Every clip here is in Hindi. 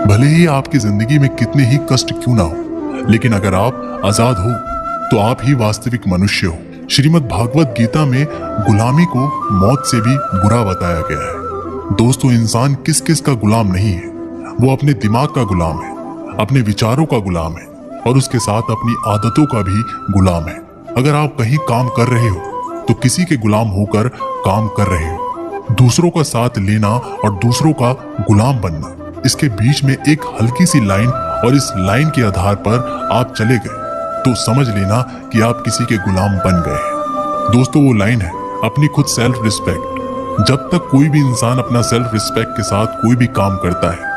भले ही आपकी जिंदगी में कितने ही कष्ट क्यों ना हो, लेकिन अगर आप आजाद हो तो आप ही वास्तविक मनुष्य हो। श्रीमद् भागवत गीता में गुलामी को मौत से भी बुरा बताया गया है। दोस्तों, इंसान किस किस का गुलाम नहीं है। वो अपने दिमाग का गुलाम है, अपने विचारों का गुलाम है और उसके साथ अपनी आदतों का भी गुलाम है। अगर आप कहीं काम कर रहे हो तो किसी के गुलाम होकर काम कर रहे हो। दूसरों का साथ लेना और दूसरों का गुलाम बनना, इसके बीच में एक हल्की सी लाइन, और इस लाइन के आधार पर आप चले गए तो समझ लेना कि आप किसी के गुलाम बन गए हैं। दोस्तों, वो लाइन है अपनी खुद सेल्फ रिस्पेक्ट। जब तक कोई भी इंसान अपना सेल्फ रिस्पेक्ट के साथ कोई भी काम करता है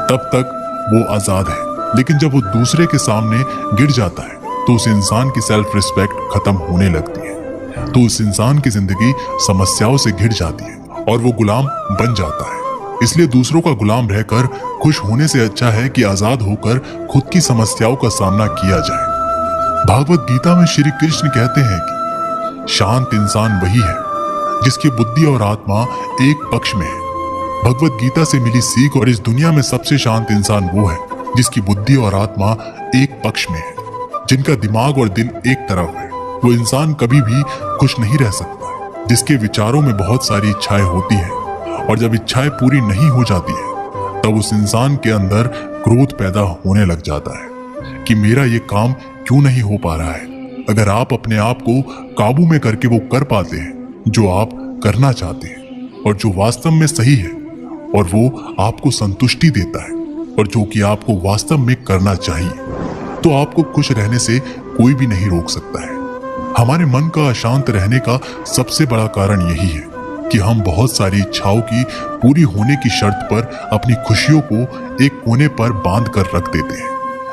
तब तक वो आजाद है, लेकिन जब वो दूसरे के सामने गिर जाता है तो उस इंसान की सेल्फ रिस्पेक्ट खत्म होने लगती है। तो उस इंसान की जिंदगी समस्याओं से घिर जाती है और वो गुलाम बन जाता है। इसलिए दूसरों का गुलाम रहकर खुश होने से अच्छा है कि आजाद होकर खुद की समस्याओं का सामना किया जाए। भागवत गीता में श्री कृष्ण कहते हैं कि शांत इंसान वही है जिसकी बुद्धि और आत्मा एक पक्ष में है। भगवत गीता से मिली सीख, और इस दुनिया में सबसे शांत इंसान वो है जिसकी बुद्धि और आत्मा एक पक्ष में है, जिनका दिमाग और दिल एक तरफ है। वो इंसान कभी भी खुश नहीं रह सकता, जिसके विचारों में बहुत सारी इच्छाएं होती हैं, और जब इच्छाएं पूरी नहीं हो जाती है तब उस इंसान के अंदर क्रोध पैदा होने लग जाता है कि मेरा ये काम क्यों नहीं हो पा रहा है। अगर आप अपने आप को काबू में करके वो कर पाते हैं जो आप करना चाहते हैं और जो वास्तव में सही है, और वो आपको संतुष्टि देता है और जो कि आपको वास्तव में करना चाहिए, तो आपको खुश रहने से कोई भी नहीं रोक सकता है। हमारे मन का अशांत रहने का सबसे बड़ा कारण यही है कि हम बहुत सारी इच्छाओं की पूरी होने की शर्त पर अपनी खुशियों को एक कोने पर बांध कर रख देते हैं,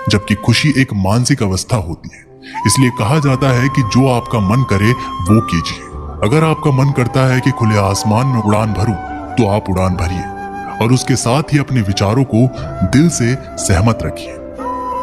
जबकि खुशी एक मानसिक अवस्था होती है। इसलिए कहा जाता है कि जो आपका मन करे वो कीजिए। अगर आपका मन करता है कि खुले आसमान में उड़ान भरूं, तो आप उड़ान भरिए और उसके साथ ही अपने विचारों को दिल से सहमत रखिए।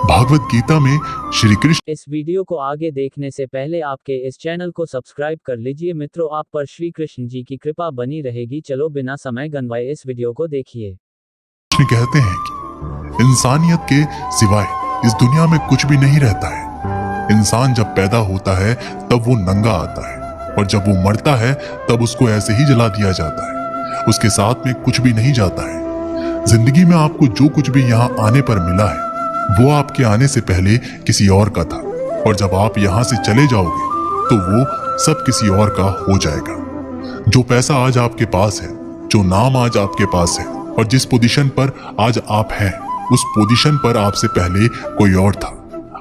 भागवत गीता में श्री कृष्ण। इस वीडियो को आगे देखने से पहले आपके इस चैनल को सब्सक्राइब कर लीजिए। मित्रों, आप पर श्री कृष्ण जी की कृपा बनी रहेगी। चलो बिना समय गंवाए इस वीडियो को देखिए। कृष्ण कहते हैं कि इंसानियत के सिवाय इस दुनिया में कुछ भी नहीं रहता है। इंसान जब पैदा होता है तब वो नंगा आता है, और जब वो मरता है तब उसको ऐसे ही जला दिया जाता है। उसके साथ में कुछ भी नहीं जाता है। जिंदगी में आपको जो कुछ भी यहाँ आने पर मिला है वो आपके आने से पहले किसी और का था, और जब आप यहाँ से चले जाओगे तो वो सब किसी और का हो जाएगा। जो पैसा आज आपके पास है, जो नाम आज आपके पास है, और जिस पोजीशन पर आज आप हैं, उस पोजीशन पर आपसे पहले कोई और था।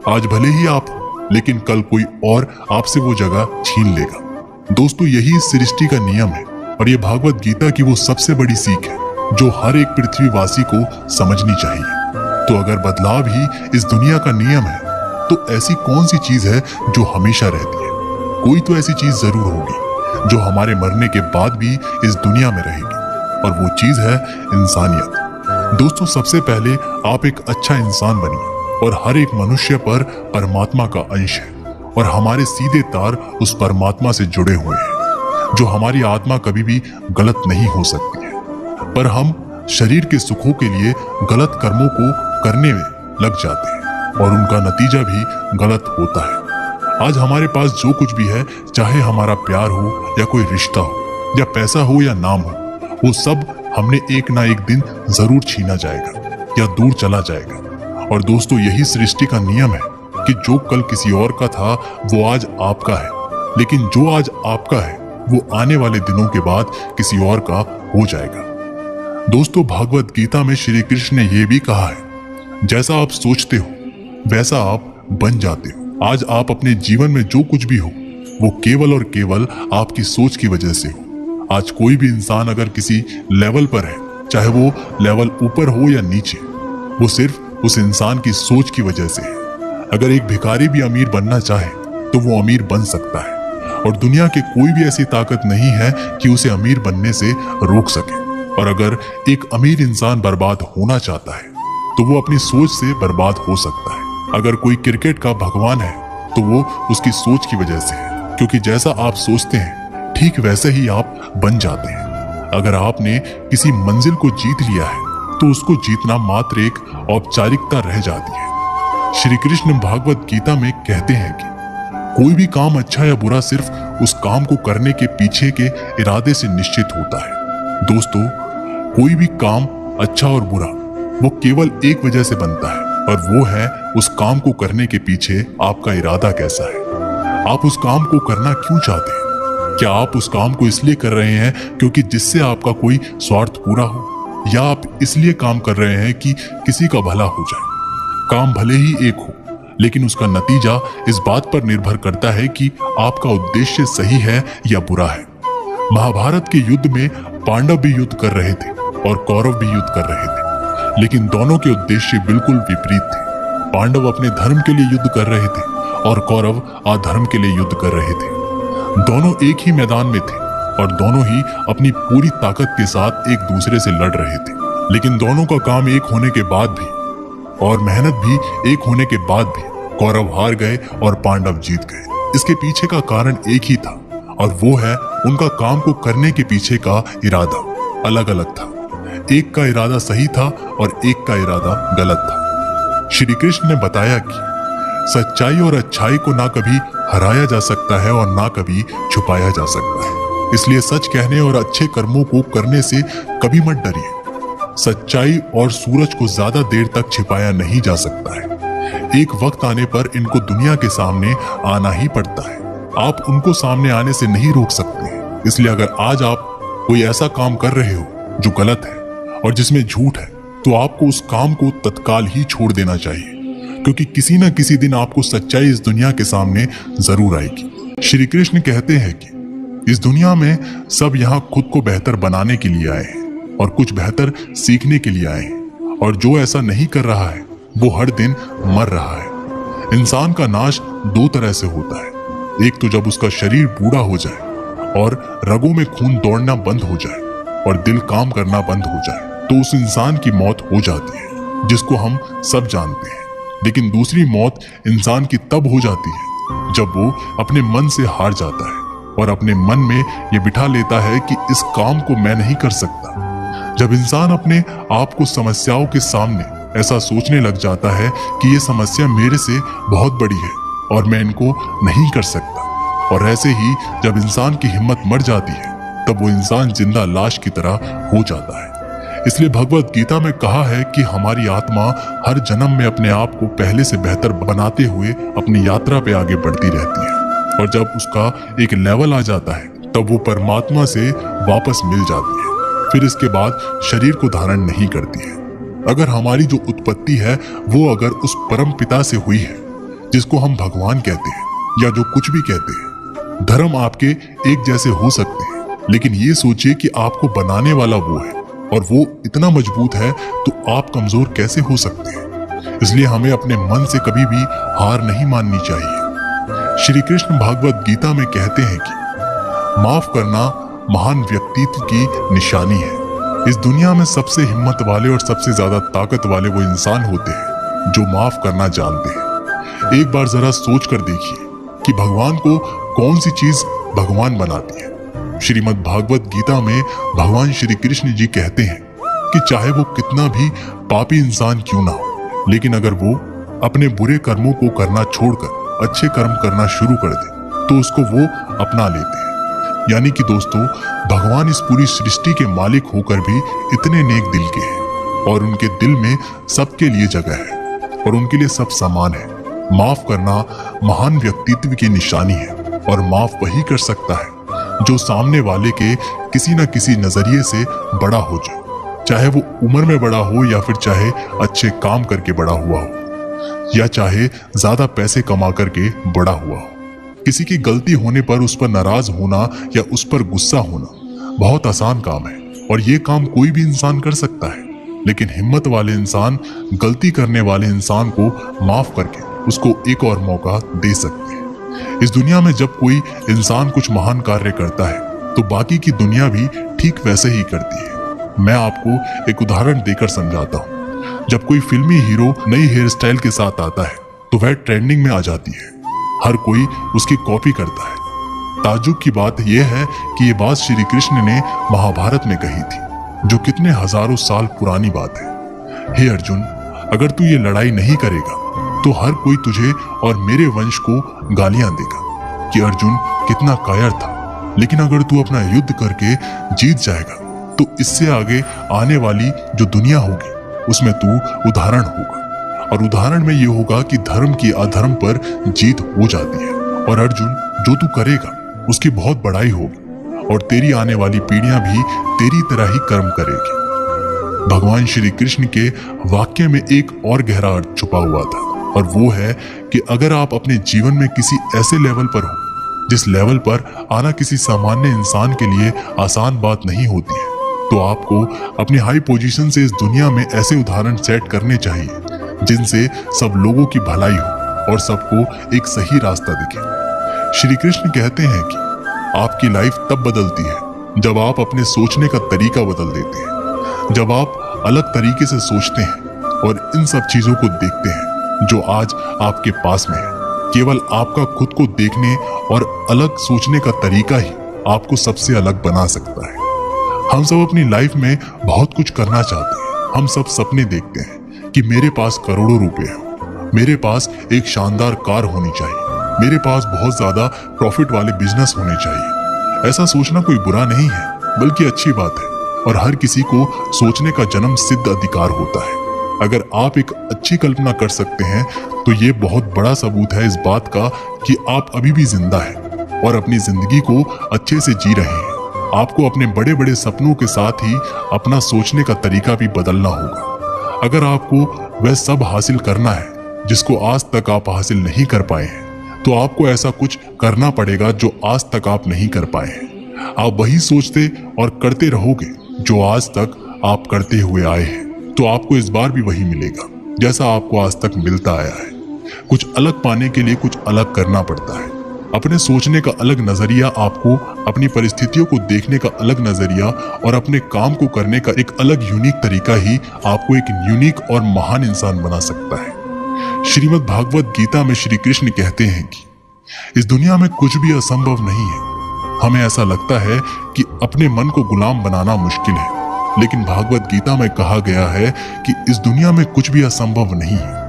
आज भले ही आप हो, लेकिन कल कोई और आपसे वो जगह छीन लेगा। दोस्तों, यही इस सृष्टि का नियम है, और ये भागवत गीता की वो सबसे बड़ी सीख है जो हर एक पृथ्वीवासी को समझनी चाहिए। तो अगर बदलाव ही इस दुनिया का नियम है, तो ऐसी कौन सी चीज है जो हमेशा रहती है? कोई तो ऐसी चीज जरूर होगी जो हमारे मरने के बाद भी इस दुनिया में रहेगी, और वो चीज है इंसानियत। दोस्तों, सबसे पहले आप एक अच्छा इंसान बनिए, और हर एक मनुष्य पर परमात्मा का अंश है, और हमारे सीधे तार उस परमात्मा से जुड़े हुए हैं, जो हमारी आत्मा कभी भी गलत नहीं हो सकती है। पर हम शरीर के सुखों के लिए गलत कर्मों को करने में लग जाते हैं, और उनका नतीजा भी गलत होता है। आज हमारे पास जो कुछ भी है, चाहे हमारा प्यार हो या कोई रिश्ता हो या पैसा हो या नाम हो, वो सब हमने एक ना एक दिन जरूर छीना जाएगा या दूर चला जाएगा। और दोस्तों, यही सृष्टि का नियम है कि जो कल किसी और का था वो आज आपका है, लेकिन जो आज आपका है वो आने वाले दिनों के बाद किसी और का हो जाएगा। दोस्तों, भागवत गीता में श्री कृष्ण ने यह भी कहा है, जैसा आप सोचते हो वैसा आप बन जाते हो। आज आप अपने जीवन में जो कुछ भी हो वो केवल और केवल आपकी सोच की वजह से हो। आज कोई भी इंसान अगर किसी लेवल पर है, चाहे वो लेवल ऊपर हो या नीचे, वो सिर्फ उस इंसान की सोच की वजह से है। अगर एक भिखारी भी अमीर बनना चाहे तो वो अमीर बन सकता है, और दुनिया की कोई भी ऐसी ताकत नहीं है कि उसे अमीर बनने से रोक सके। और अगर एक अमीर इंसान बर्बाद होना चाहता है तो वो अपनी सोच से बर्बाद हो सकता है। अगर कोई क्रिकेट का भगवान है तो वो उसकी सोच की वजह से है, क्योंकि जैसा आप सोचते हैं ठीक वैसे ही आप बन जाते हैं। अगर आपने किसी मंजिल को जीत लिया है तो उसको जीतना मात्र एक औपचारिकता रह जाती है। श्री कृष्ण भागवत गीता में कहते हैं कि कोई भी काम अच्छा या बुरा सिर्फ उस काम को करने के पीछे के इरादे से निश्चित होता है। दोस्तों, कोई भी काम अच्छा और बुरा वो केवल एक वजह से बनता है, और वो है उस काम को करने के पीछे आपका इरादा कैसा है। आप उस काम को करना क्यों चाहते हैं? क्या आप उस काम को इसलिए कर रहे हैं क्योंकि जिससे आपका कोई स्वार्थ पूरा हो, या आप इसलिए काम कर रहे हैं कि किसी का भला हो जाए? काम भले ही एक हो, लेकिन उसका नतीजा इस बात पर निर्भर करता है कि आपका उद्देश्य सही है या बुरा है। महाभारत के युद्ध में पांडव भी युद्ध कर रहे थे और कौरव भी युद्ध कर रहे थे, लेकिन दोनों के उद्देश्य बिल्कुल विपरीत थे। पांडव अपने धर्म के लिए युद्ध कर रहे थे और कौरव अधर्म के लिए युद्ध कर रहे थे। दोनों एक ही मैदान में थे और दोनों ही अपनी पूरी ताकत के साथ एक दूसरे से लड़ रहे थे, लेकिन दोनों का काम एक होने के बाद भी और मेहनत भी एक होने के बाद भी कौरव हार गए और पांडव जीत गए। इसके पीछे का कारण एक ही था, और वो है उनका काम को करने के पीछे का इरादा अलग अलग था। एक का इरादा सही था और एक का इरादा गलत था। श्री कृष्ण ने बताया कि सच्चाई और अच्छाई को ना कभी हराया जा सकता है और ना कभी छुपाया जा सकता है। इसलिए सच कहने और अच्छे कर्मों को करने से कभी मत डरिए। सच्चाई और सूरज को ज्यादा देर तक छिपाया नहीं जा सकता है। एक वक्त आने पर इनको दुनिया के सामने आना ही पड़ता है। आप उनको सामने आने से नहीं रोक सकते। इसलिए अगर आज आप कोई ऐसा काम कर रहे हो जो गलत है और जिसमें झूठ है, तो आपको उस काम को तत्काल ही छोड़ देना चाहिए, क्योंकि किसी न किसी दिन आपको सच्चाई इस दुनिया के सामने जरूर आएगी। श्री कृष्ण कहते हैं कि इस दुनिया में सब यहाँ खुद को बेहतर बनाने के लिए आए हैं और कुछ बेहतर सीखने के लिए आए हैं, और जो ऐसा नहीं कर रहा है वो हर दिन मर रहा है। इंसान का नाश दो तरह से होता है। एक तो जब उसका शरीर बूढ़ा हो जाए और रगों में खून दौड़ना बंद हो जाए और दिल काम करना बंद हो जाए, तो उस इंसान की मौत हो जाती है, जिसको हम सब जानते हैं। लेकिन दूसरी मौत इंसान की तब हो जाती है जब वो अपने मन से हार जाता है और अपने मन में ये बिठा लेता है कि इस काम को मैं नहीं कर सकता। जब इंसान अपने आप को समस्याओं के सामने ऐसा सोचने लग जाता है कि ये समस्या मेरे से बहुत बड़ी है और मैं इनको नहीं कर सकता, और ऐसे ही जब इंसान की हिम्मत मर जाती है, तब वो इंसान जिंदा लाश की तरह हो जाता है। इसलिए भगवत गीता में कहा है कि हमारी आत्मा हर जन्म में अपने आप को पहले से बेहतर बनाते हुए अपनी यात्रा पे आगे बढ़ती रहती है, और जब उसका एक लेवल आ जाता है तब वो परमात्मा से वापस मिल जाती है। फिर इसके बाद शरीर को धारण नहीं करती है। अगर हमारी जो उत्पत्ति है वो अगर उस परम पिता से हुई है, जिसको हम भगवान कहते हैं या जो कुछ भी कहते हैं, धर्म आपके एक जैसे हो सकते हैं, लेकिन ये सोचिए कि आपको बनाने वाला वो है और वो इतना मजबूत है, तो आप कमजोर कैसे हो सकते हैं? इसलिए हमें अपने मन से कभी भी हार नहीं माननी चाहिए। श्री कृष्ण भागवत गीता में कहते हैं कि माफ करना महान व्यक्तित्व की निशानी है। इस दुनिया में सबसे हिम्मत वाले और सबसे ज्यादा ताकत वाले वो इंसान होते हैं जो माफ करना जानते हैं। एक बार जरा सोच कर देखिए कि भगवान को कौन सी चीज भगवान बनाती है। श्रीमद् भागवत गीता में भगवान श्री कृष्ण जी कहते हैं कि चाहे वो कितना भी पापी इंसान क्यों ना हो, लेकिन अगर वो अपने बुरे कर्मों को करना छोड़कर अच्छे कर्म करना शुरू कर दे तो उसको वो अपना लेते हैं। यानी कि दोस्तों, भगवान इस पूरी सृष्टि के मालिक होकर भी इतने नेक दिल के हैं और उनके दिल में सबके लिए जगह है और उनके लिए सब समान है। माफ करना महान व्यक्तित्व की निशानी है, और माफ वही कर सकता है जो सामने वाले के किसी न किसी नजरिए से बड़ा हो जाए, चाहे वो उम्र में बड़ा हो या फिर चाहे अच्छे काम करके बड़ा हुआ हो या चाहे ज्यादा पैसे कमा करके बड़ा हुआ हो। किसी की गलती होने पर उस पर नाराज होना या उस पर गुस्सा होना बहुत आसान काम है और ये काम कोई भी इंसान कर सकता है, लेकिन हिम्मत वाले इंसान गलती करने वाले इंसान को माफ करके उसको एक और मौका दे सकते हैं। इस दुनिया में जब कोई इंसान कुछ महान कार्य करता है तो बाकी की दुनिया भी ठीक वैसे ही करती है। मैं आपको एक उदाहरण देकर समझाता हूँ। जब कोई फिल्मी हीरो नई हेयर स्टाइल के साथ आता है तो वह ट्रेंडिंग में आ जाती है, हर कोई उसकी कॉपी करता है। ताज्जुब की बात यह है कि ये बात श्री कृष्ण ने महाभारत में कही थी। जो कितने हजारों साल पुरानी बात है। हे अर्जुन, अगर तू ये लड़ाई नहीं करेगा तो हर कोई तुझे और मेरे वंश को गालियां देगा कि अर्जुन कितना कायर था। लेकिन अगर तू अपना युद्ध करके जीत जाएगा तो इससे आगे आने वाली जो दुनिया होगी उसमें तू उदाहरण होगा, और उदाहरण में ये होगा कि धर्म की अधर्म पर जीत हो जाती है। और अर्जुन, जो तू करेगा उसकी बहुत बड़ाई होगी और तेरी आने वाली पीढ़ियां भी तेरी तरह ही कर्म करेगी। भगवान श्री कृष्ण के वाक्य में एक और गहरा अर्थ छुपा हुआ था, और वो है कि अगर आप अपने जीवन में किसी ऐसे लेवल पर हो जिस लेवल पर आना किसी सामान्य इंसान के लिए आसान बात नहीं होती है, तो आपको अपनी हाई पोजीशन से इस दुनिया में ऐसे उदाहरण सेट करने चाहिए जिनसे सब लोगों की भलाई हो और सबको एक सही रास्ता दिखे। श्री कृष्ण कहते हैं कि आपकी लाइफ तब बदलती है जब आप अपने सोचने का तरीका बदल देते हैं, जब आप अलग तरीके से सोचते हैं और इन सब चीजों को देखते हैं जो आज आपके पास में है। केवल आपका खुद को देखने और अलग सोचने का तरीका ही आपको सबसे अलग बना सकता है। हम सब अपनी लाइफ में बहुत कुछ करना चाहते हैं। हम सब सपने देखते हैं कि मेरे पास करोड़ों रुपए हो, मेरे पास एक शानदार कार होनी चाहिए, मेरे पास बहुत ज्यादा प्रॉफिट वाले बिजनेस होने चाहिए। ऐसा सोचना कोई बुरा नहीं है, बल्कि अच्छी बात है, और हर किसी को सोचने का जन्म सिद्ध अधिकार होता है। अगर आप एक अच्छी कल्पना कर सकते हैं तो ये बहुत बड़ा सबूत है इस बात का कि आप अभी भी जिंदा हैं और अपनी जिंदगी को अच्छे से जी रहे हैं। आपको अपने बड़े बड़े सपनों के साथ ही अपना सोचने का तरीका भी बदलना होगा। अगर आपको वह सब हासिल करना है जिसको आज तक आप हासिल नहीं कर पाए हैं, तो आपको ऐसा कुछ करना पड़ेगा जो आज तक आप नहीं कर पाए हैं। आप वही सोचते और करते रहोगे जो आज तक आप करते हुए आए हैं, तो आपको इस बार भी वही मिलेगा जैसा आपको आज तक मिलता आया है। कुछ अलग पाने के लिए कुछ अलग करना पड़ता है। अपने सोचने का अलग नजरिया आपको अपनी परिस्थितियों को देखने का अलग नजरिया और अपने काम को करने का एक अलग यूनिक तरीका ही आपको एक यूनिक और महान इंसान बना सकता है। श्रीमद् भागवत गीता में श्री कृष्ण कहते हैं कि इस दुनिया में कुछ भी असंभव नहीं है। हमें ऐसा लगता है कि अपने मन को गुलाम बनाना मुश्किल है, लेकिन भागवत गीता में कहा गया है कि इस दुनिया में कुछ भी असंभव नहीं है।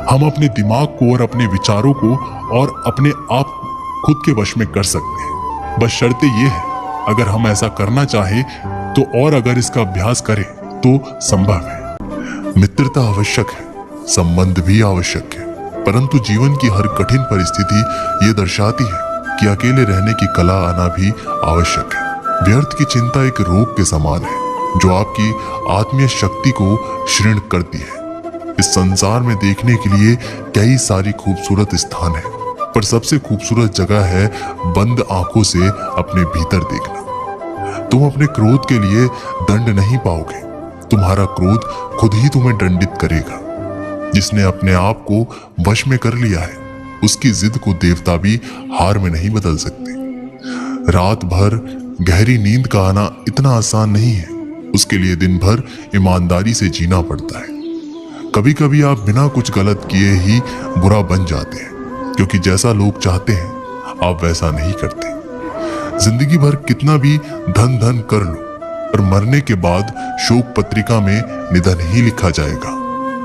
हम अपने दिमाग को और अपने विचारों को और अपने आप खुद के वश में कर सकते हैं। बस शर्त ये है, अगर हम ऐसा करना चाहें तो, और अगर इसका अभ्यास करें तो संभव है। मित्रता आवश्यक है, संबंध भी आवश्यक है, परंतु जीवन की हर कठिन परिस्थिति ये दर्शाती है कि अकेले रहने की कला आना भी आवश्यक है। व्यर्थ की चिंता एक रोग के समान है जो आपकी आत्मीय शक्ति को क्षीण करती है। इस संसार में देखने के लिए कई सारी खूबसूरत स्थान हैं, पर सबसे खूबसूरत जगह है बंद आंखों से अपने भीतर देखना। तुम अपने क्रोध के लिए दंड नहीं पाओगे, तुम्हारा क्रोध खुद ही तुम्हें दंडित करेगा। जिसने अपने आप को वश में कर लिया है, उसकी जिद को देवता भी हार में नहीं बदल सकते। रात भर गहरी नींद का आना इतना आसान नहीं है, उसके लिए दिन भर ईमानदारी से जीना पड़ता है। कभी कभी आप बिना कुछ गलत किए ही बुरा बन जाते हैं, क्योंकि जैसा लोग चाहते हैं आप वैसा नहीं करते। जिंदगी भर कितना भी धन धन कर लो, पर मरने के बाद शोक पत्रिका में निधन ही लिखा जाएगा।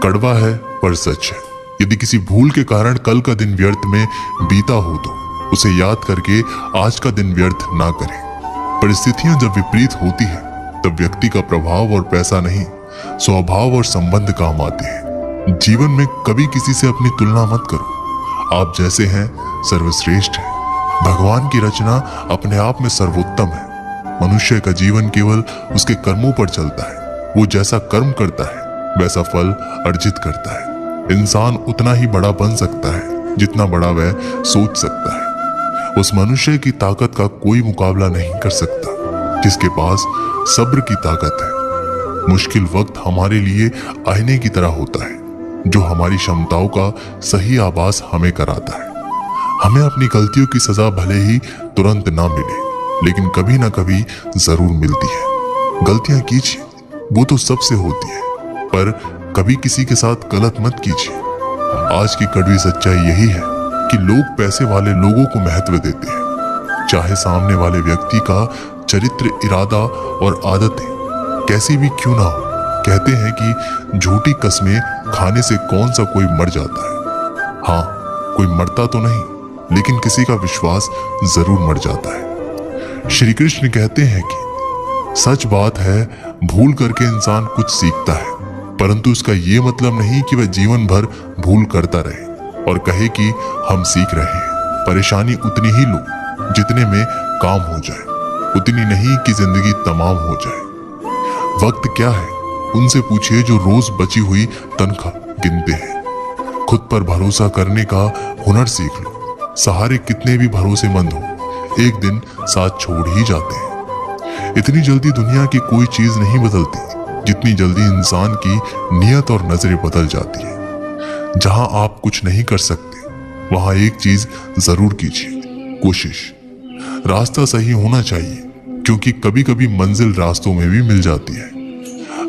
कड़वा है पर सच है। यदि किसी भूल के कारण कल का दिन व्यर्थ में बीता हो तो उसे याद करके आज का दिन व्यर्थ ना करें। परिस्थितियां जब विपरीत होती है तब व्यक्ति का प्रभाव और पैसा नहीं, स्वभाव और संबंध काम आते हैं। जीवन में कभी किसी से अपनी तुलना मत करो। आप जैसे हैं सर्वश्रेष्ठ हैं। भगवान की रचना अपने आप में सर्वोत्तम है। मनुष्य का जीवन केवल उसके कर्मों पर चलता है। वो जैसा कर्म करता है वैसा फल अर्जित करता है। इंसान उतना ही बड़ा बन सकता है जितना बड़ा वह सोच सकता है। उस मनुष्य की ताकत का कोई मुकाबला नहीं कर सकता जिसके पास सब्र की ताकत है। मुश्किल वक्त हमारे लिए आईने की तरह होता है जो हमारी क्षमताओं का सही आभास हमें कराता है। हमें अपनी गलतियों की सजा भले ही तुरंत ना मिले, लेकिन कभी ना कभी जरूर मिलती है। गलतियां कीजिए, वो तो सबसे होती है, पर कभी किसी के साथ गलत मत कीजिए। आज की कड़वी सच्चाई यही है कि लोग पैसे वाले लोगों को महत्व देते हैं, चाहे सामने वाले व्यक्ति का चरित्र, इरादा और आदतें कैसी भी क्यों ना हो। कहते हैं कि झूठी कस्में खाने से कौन सा कोई मर जाता है। हाँ, कोई मरता तो नहीं, लेकिन किसी का विश्वास जरूर मर जाता है। श्री कृष्ण कहते हैं कि सच बात है, भूल करके इंसान कुछ सीखता है, परंतु इसका ये मतलब नहीं कि वह जीवन भर भूल करता रहे और कहे कि हम सीख रहे हैं। परेशानी उतनी ही लो जितने में काम हो जाए, उतनी नहीं कि जिंदगी तमाम हो जाए। वक्त क्या है उनसे पूछिए जो रोज बची हुई तनख्वाह गिनते हैं। खुद पर भरोसा करने का हुनर सीख लो। सहारे कितने भी भरोसेमंद हो, एक दिन साथ छोड़ ही जाते हैं। इतनी जल्दी दुनिया की कोई चीज नहीं बदलती जितनी जल्दी इंसान की नियत और नजरें बदल जाती है। जहां आप कुछ नहीं कर सकते वहां एक चीज जरूर कीजिए, कोशिश। रास्ता सही होना चाहिए, क्योंकि कभी कभी मंजिल रास्तों में भी मिल जाती है।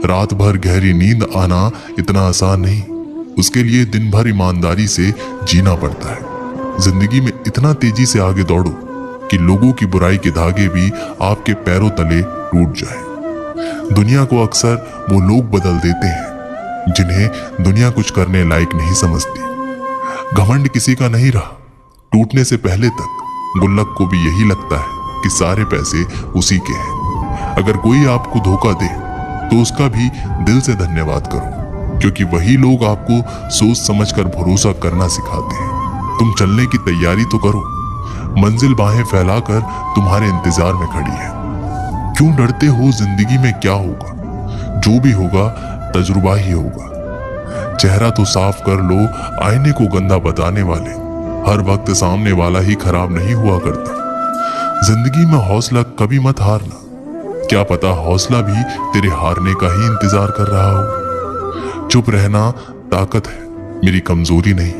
रात भर गहरी नींद आना इतना आसान नहीं, उसके लिए दिन भर ईमानदारी से जीना पड़ता है। जिंदगी में इतना तेजी से आगे दौड़ो कि लोगों की बुराई के धागे भी आपके पैरों तले टूट जाए। दुनिया को अक्सर वो लोग बदल देते हैं जिन्हें दुनिया कुछ करने लायक नहीं समझती। घमंड किसी का नहीं रहा। टूटने से पहले तक गुल्लक को भी यही लगता है कि सारे पैसे उसी के हैं। अगर कोई आपको धोखा दे तो उसका भी दिल से धन्यवाद करो, क्योंकि वही लोग आपको सोच समझकर भरोसा करना सिखाते हैं। तुम चलने की तैयारी तो करो, मंजिल बाहें फैलाकर तुम्हारे इंतजार में खड़ी है। क्यों डरते हो? जिंदगी में क्या होगा, जो भी होगा तजुर्बा ही होगा। चेहरा तो साफ कर लो, आईने को गंदा बताने वाले हर वक्त सामने वाला ही खराब नहीं हुआ करता। जिंदगी में हौसला कभी मत हारना, क्या पता हौसला भी तेरे हारने का ही इंतजार कर रहा हो। चुप रहना ताकत है, मेरी कमजोरी नहीं।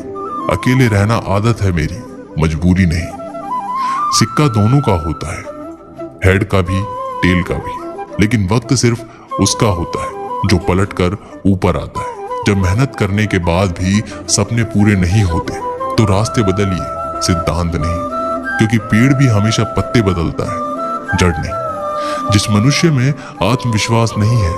अकेले रहना आदत है मेरी, मजबूरी नहीं। सिक्का दोनों का होता है, हेड का भी टेल का भी, लेकिन वक्त सिर्फ उसका होता है जो पलट कर ऊपर आता है। जब मेहनत करने के बाद भी सपने पूरे नहीं होते तो रास्ते बदलिए, सिद्धांत नहीं, क्योंकि पेड़ भी हमेशा पत्ते बदलता है, जड़ नहीं। जिस मनुष्य में आत्मविश्वास नहीं है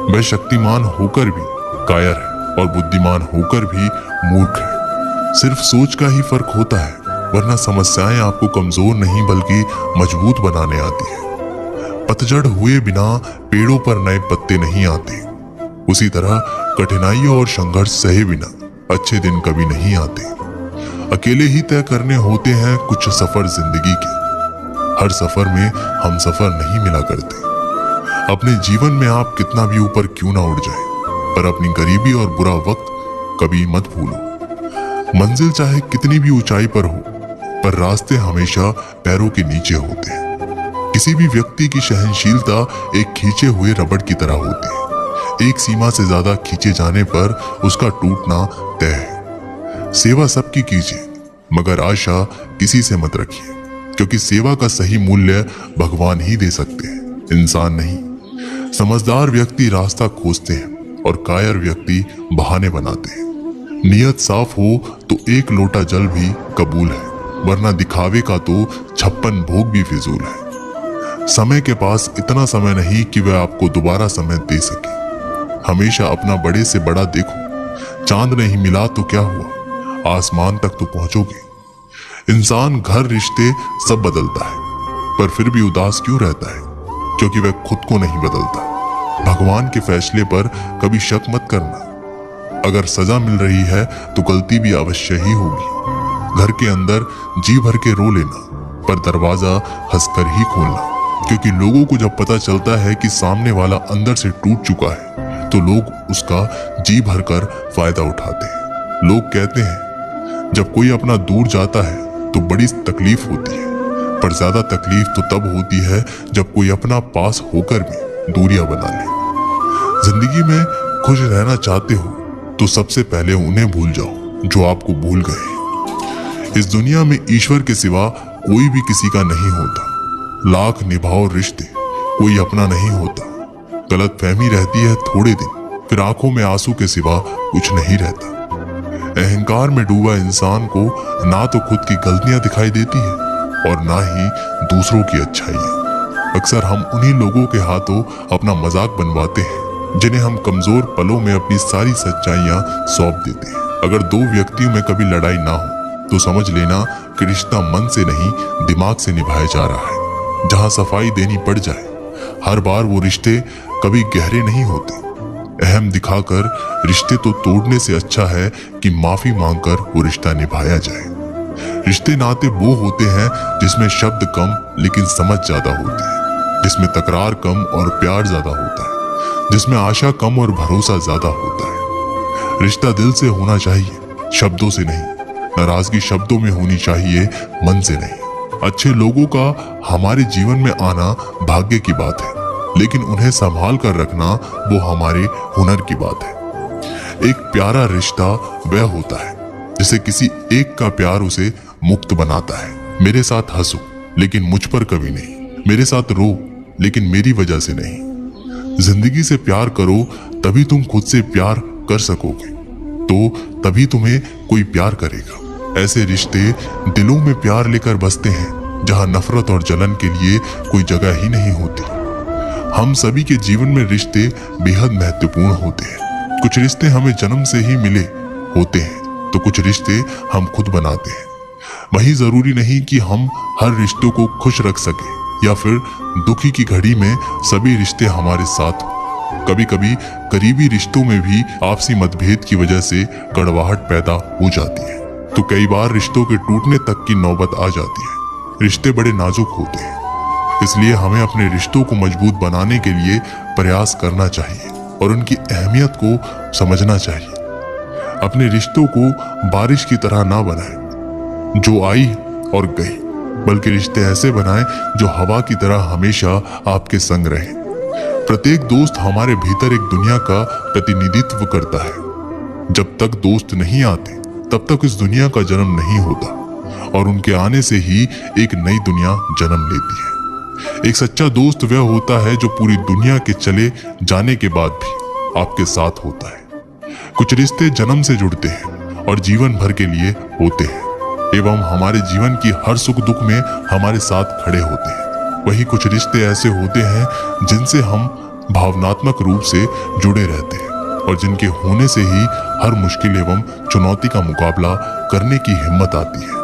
वह शक्तिमान होकर भी कायर है और बुद्धिमान होकर भी मूर्ख है। सिर्फ सोच का ही फर्क होता है, वरना समस्याएं आपको कमजोर नहीं बल्कि मजबूत बनाने आती है। पतझड़ हुए बिना पेड़ों पर नए पत्ते नहीं आते, उसी तरह कठिनाइयों और संघर्ष सहे बिना अच्छे दिन कभी नहीं आते। अकेले ही तय करने होते हैं कुछ सफर जिंदगी के। हर सफर में हम सफर नहीं मिला करते। अपने जीवन में आप कितना भी ऊपर क्यों ना उड़ जाए, पर अपनी गरीबी और बुरा वक्त कभी मत भूलो। मंजिल चाहे कितनी भी ऊंचाई पर हो, पर रास्ते हमेशा पैरों के नीचे होते हैं। किसी भी व्यक्ति की सहनशीलता एक खींचे हुए रबड़ की तरह होती है। एक सीमा से ज्यादा खींचे जाने पर उसका टूटना तय है। सेवा सबकी कीजिए, मगर आशा किसी से मत रखिए, क्योंकि सेवा का सही मूल्य भगवान ही दे सकते हैं, इंसान नहीं। समझदार व्यक्ति रास्ता खोजते हैं और कायर व्यक्ति बहाने बनाते हैं। नियत साफ हो तो एक लोटा जल भी कबूल है, वरना दिखावे का तो 56 भोग भी फिजूल है। समय के पास इतना समय नहीं कि वह आपको दोबारा समय दे सके। हमेशा अपना बड़े से बड़ा देखो। चांद नहीं मिला तो क्या हुआ, आसमान तक तो पहुंचोगे। इंसान, घर, रिश्ते सब बदलता है, पर फिर भी उदास क्यों रहता है? क्योंकि वह खुद को नहीं बदलता। भगवान के फैसले पर कभी शक मत करना। अगर सजा मिल रही है तो गलती भी अवश्य ही होगी। घर के अंदर जी भर के रो लेना, पर दरवाजा हंसकर ही खोलना, क्योंकि लोगों को जब पता चलता है कि सामने वाला अंदर से टूट चुका है तो लोग उसका जी भर कर फायदा उठाते हैं। लोग कहते हैं जब कोई अपना दूर जाता है तो बड़ी तकलीफ होती है, पर ज्यादा तकलीफ तो तब होती है जब कोई अपना पास होकर भी दूरियां बना ले। जिंदगी में खुश रहना चाहते हो तो सबसे पहले उन्हें भूल जाओ जो आपको भूल गए। इस दुनिया में ईश्वर के सिवा कोई भी किसी का नहीं होता। लाख निभाओ रिश्ते, कोई अपना नहीं होता। गलत फहमी रहती है थोड़े दिन, फिर आंखों में आंसू के सिवा कुछ नहीं रहता। अहंकार में डूबा इंसान को ना तो खुद की गलतियां दिखाई देती है और ना ही दूसरों की अच्छाइयां। अक्सर हम उन्हीं लोगों के हाथों अपना मजाक बनवाते हैं जिन्हें हम कमजोर पलों में अपनी सारी सच्चाइयां सौंप देते हैं। अगर दो व्यक्तियों में कभी लड़ाई ना हो तो समझ लेना कि रिश्ता मन से नहीं दिमाग से निभाया जा रहा है। जहां सफाई देनी पड़ जाए हर बार वो रिश्ते कभी गहरे नहीं होते। अहम दिखाकर रिश्ते तो तोड़ने से अच्छा है कि माफी मांगकर वो रिश्ता निभाया जाए। रिश्ते नाते वो होते हैं जिसमें शब्द कम लेकिन समझ ज्यादा होती है, जिसमें तकरार कम और प्यार ज्यादा होता है, जिसमें आशा कम और भरोसा ज्यादा होता है। रिश्ता दिल से होना चाहिए, शब्दों से नहीं। नाराजगी शब्दों में होनी चाहिए, मन से नहीं। अच्छे लोगों का हमारे जीवन में आना भाग्य की बात है, लेकिन उन्हें संभाल कर रखना वो हमारे हुनर की बात है। एक प्यारा रिश्ता वह होता है जिसे किसी एक का प्यार उसे मुक्त बनाता है। मेरे साथ हंसो लेकिन मुझ पर कभी नहीं, मेरे साथ रो लेकिन मेरी वजह से नहीं। जिंदगी से प्यार करो तभी तुम खुद से प्यार कर सकोगे, तो तभी तुम्हें कोई प्यार करेगा। ऐसे रिश्ते दिलों में प्यार लेकर बसते हैं जहां नफरत और जलन के लिए कोई जगह ही नहीं होती। हम सभी के जीवन में रिश्ते बेहद महत्वपूर्ण होते हैं। कुछ रिश्ते हमें जन्म से ही मिले होते हैं तो कुछ रिश्ते हम खुद बनाते हैं। वही जरूरी नहीं कि हम हर रिश्तों को खुश रख सके या फिर दुखी की घड़ी में सभी रिश्ते हमारे साथ हो। कभी कभी करीबी रिश्तों में भी आपसी मतभेद की वजह से कड़वाहट पैदा हो जाती है, तो कई बार रिश्तों के टूटने तक की नौबत आ जाती है। रिश्ते बड़े नाजुक होते हैं, इसलिए हमें अपने रिश्तों को मजबूत बनाने के लिए प्रयास करना चाहिए और उनकी अहमियत को समझना चाहिए। अपने रिश्तों को बारिश की तरह ना बनाएं जो आई और गई, बल्कि रिश्ते ऐसे बनाएं जो हवा की तरह हमेशा आपके संग रहे। प्रत्येक दोस्त हमारे भीतर एक दुनिया का प्रतिनिधित्व करता है। जब तक दोस्त नहीं आते तब तक इस दुनिया का जन्म नहीं होता, और उनके आने से ही एक नई दुनिया जन्म लेती है। एक सच्चा दोस्त वह होता है जो पूरी दुनिया के चले जाने के बाद भी आपके साथ होता है। कुछ रिश्ते जन्म से जुड़ते हैं और जीवन भर के लिए होते हैं एवं हमारे जीवन की हर सुख दुख में हमारे साथ खड़े होते हैं। वही कुछ रिश्ते ऐसे होते हैं जिनसे हम भावनात्मक रूप से जुड़े रहते हैं और जिनके होने से ही हर मुश्किल एवं चुनौती का मुकाबला करने की हिम्मत आती है।